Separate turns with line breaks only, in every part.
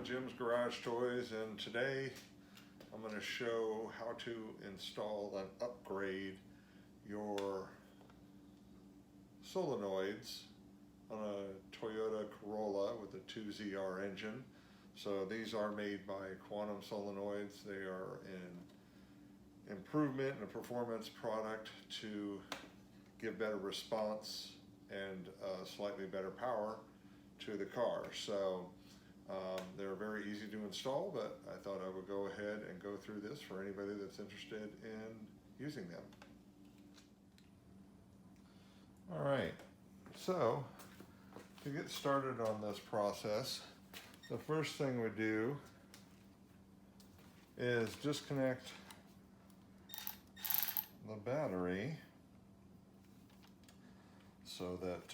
Jim's Garage Toys, and today I'm going to show how to install and upgrade your solenoids on a Toyota Corolla with a 2ZR engine. So these are made by Quantum Solenoids. They are an improvement and a performance product to give better response and slightly better power to the car. So they're very easy to install, but I thought I would go ahead and go through this for anybody that's interested in using them. All right, so to get started on this process, the first thing we do is disconnect the battery so that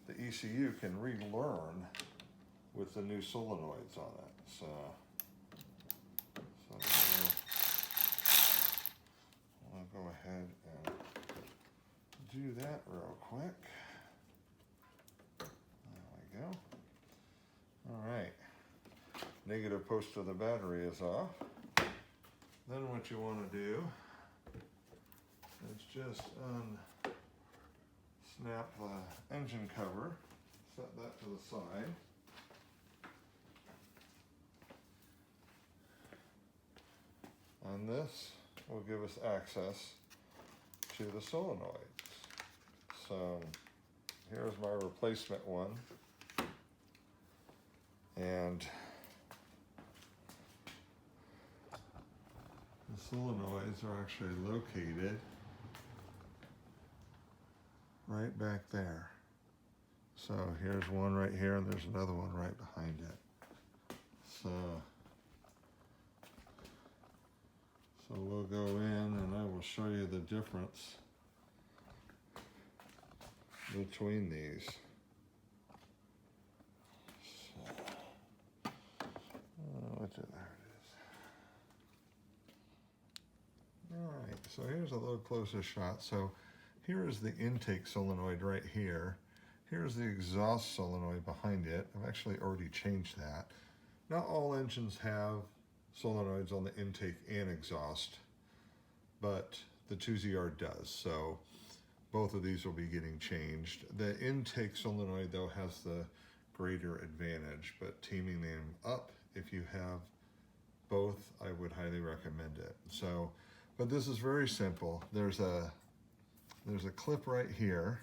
the ECU can relearn with the new solenoids on it. So I'll go ahead and do that real quick. There we go. All right, negative post of the battery is off. Then what you want to do is just snap the engine cover, set that to the side. And this will give us access to the solenoids. So here's my replacement one. And the solenoids are actually located right back there. So here's one right here, and there's another one right behind it. So we'll go in and I will show you the difference between these. There it is. All right, so here's a little closer shot. So here is the intake solenoid right here. Here's the exhaust solenoid behind it. I've actually already changed that. Not all engines have solenoids on the intake and exhaust, but the 2ZR does. So both of these will be getting changed. The intake solenoid though has the greater advantage, but teaming them up, if you have both, I would highly recommend it. So, but this is very simple. There's a clip right here,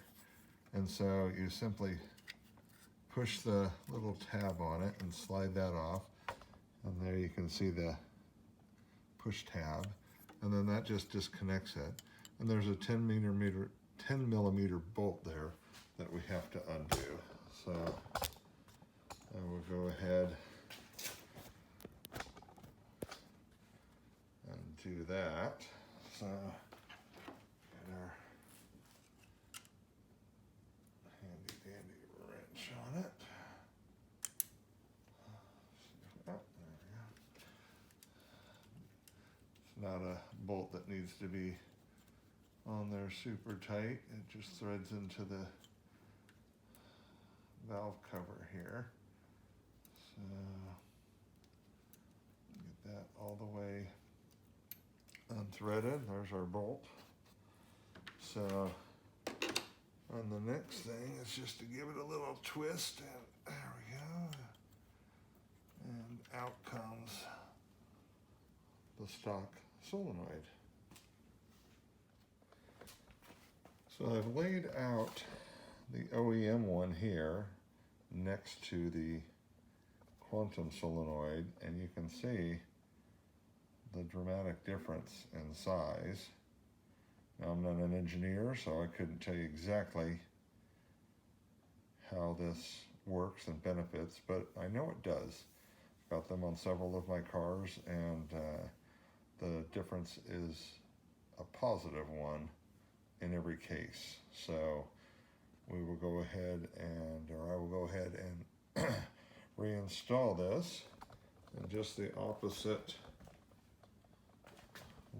and so you simply push the little tab on it and slide that off, and there you can see the push tab, and then that just disconnects it. And there's a 10 millimeter bolt there that we have to undo. So I will go ahead and do that. So get our handy dandy wrench on it. Oh, there we go. It's not a bolt that needs to be on there super tight. It just threads into the valve cover here. So get that all the way unthreaded. There's our bolt. So, and the next thing is just to give it a little twist, and there we go. And out comes the stock solenoid. So I've laid out the OEM one here next to the Quantum Solenoid, and you can see the dramatic difference in size. Now, I'm not an engineer, so I couldn't tell you exactly how this works and benefits, but I know it does. Got them on several of my cars, and the difference is a positive one in every case. So we will go ahead and, or I will go ahead and reinstall this in just the opposite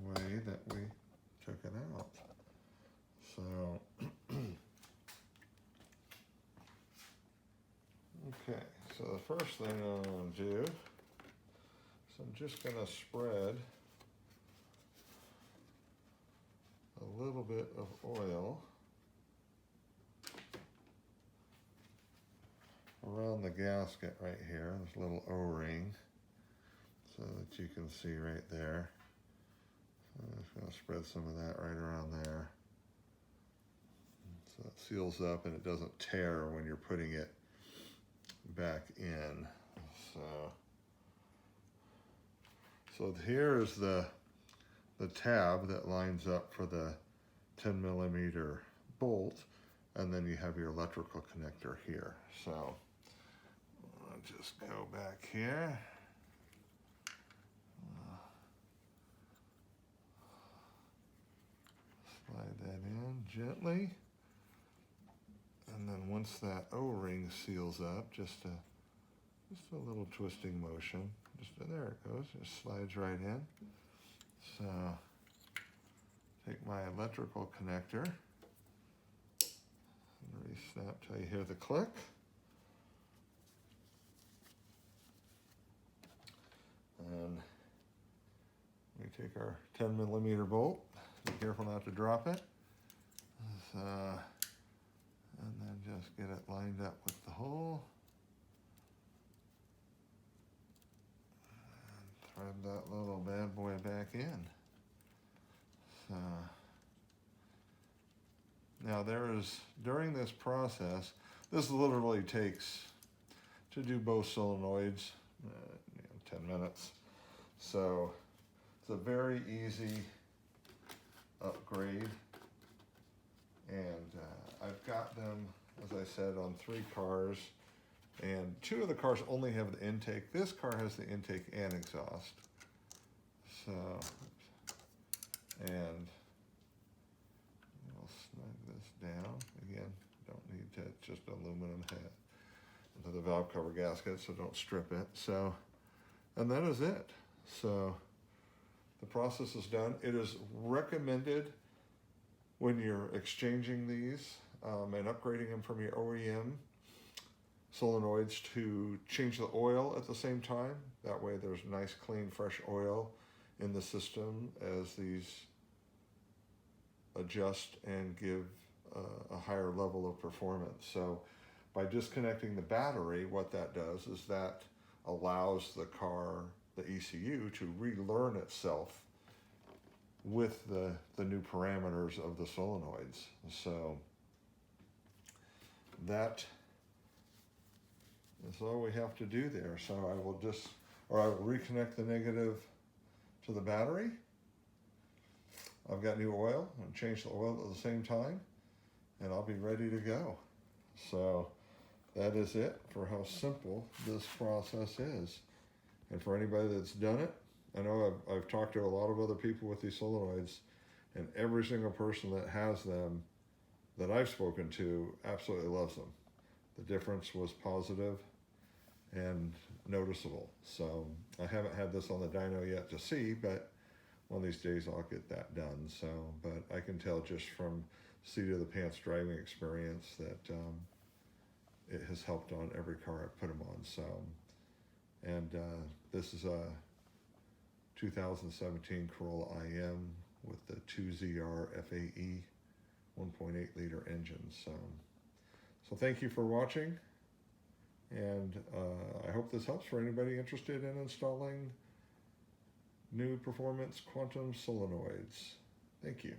way that we took it out. So okay, so the first thing I'm going to do is I'm just going to spread a little bit of oil around the gasket right here, this little O-ring, so that you can see right there. So I'm just going to spread some of that right around there. So it seals up and it doesn't tear when you're putting it back in. So here is the tab that lines up for the 10mm bolt, and then you have your electrical connector here. So I'll just go back here. Slide that in gently. And then once that O-ring seals up, just a little twisting motion. There it goes, just slides right in. So take my electrical connector and re-snap till you hear the click. And we take our 10mm bolt, be careful not to drop it. So, and then just get it lined up with the hole. And thread that little bad boy back in. So, now during this process, this literally takes, to do both solenoids, 10 minutes. So it's a very easy upgrade. And I've got them, as I said, on 3 cars. And 2 of the cars only have the intake. This car has the intake and exhaust. So, and we'll snug this down. Again, don't need to, it's just aluminum head into the valve cover gasket, so don't strip it. So, and that is it. So the process is done. It is recommended when you're exchanging these and upgrading them from your OEM solenoids to change the oil at the same time. That way there's nice, clean, fresh oil in the system as these adjust and give a higher level of performance. So by disconnecting the battery, what that does is that allows the car, the ECU, to relearn itself with the new parameters of the solenoids. So that is all we have to do there. So I will reconnect the negative to the battery. I've got new oil and change the oil at the same time, and I'll be ready to go. So that is it for how simple this process is. And for anybody that's done it, I know I've talked to a lot of other people with these solenoids, and every single person that has them that I've spoken to absolutely loves them. The difference was positive and noticeable. So I haven't had this on the dyno yet to see, but one of these days I'll get that done. So, but I can tell just from seat of the pants driving experience that it has helped on every car I put them on. So, and this is a 2017 Corolla IM with the 2ZR FAE 1.8 liter engine. So thank you for watching, and I hope this helps for anybody interested in installing new performance quantum solenoids. Thank you.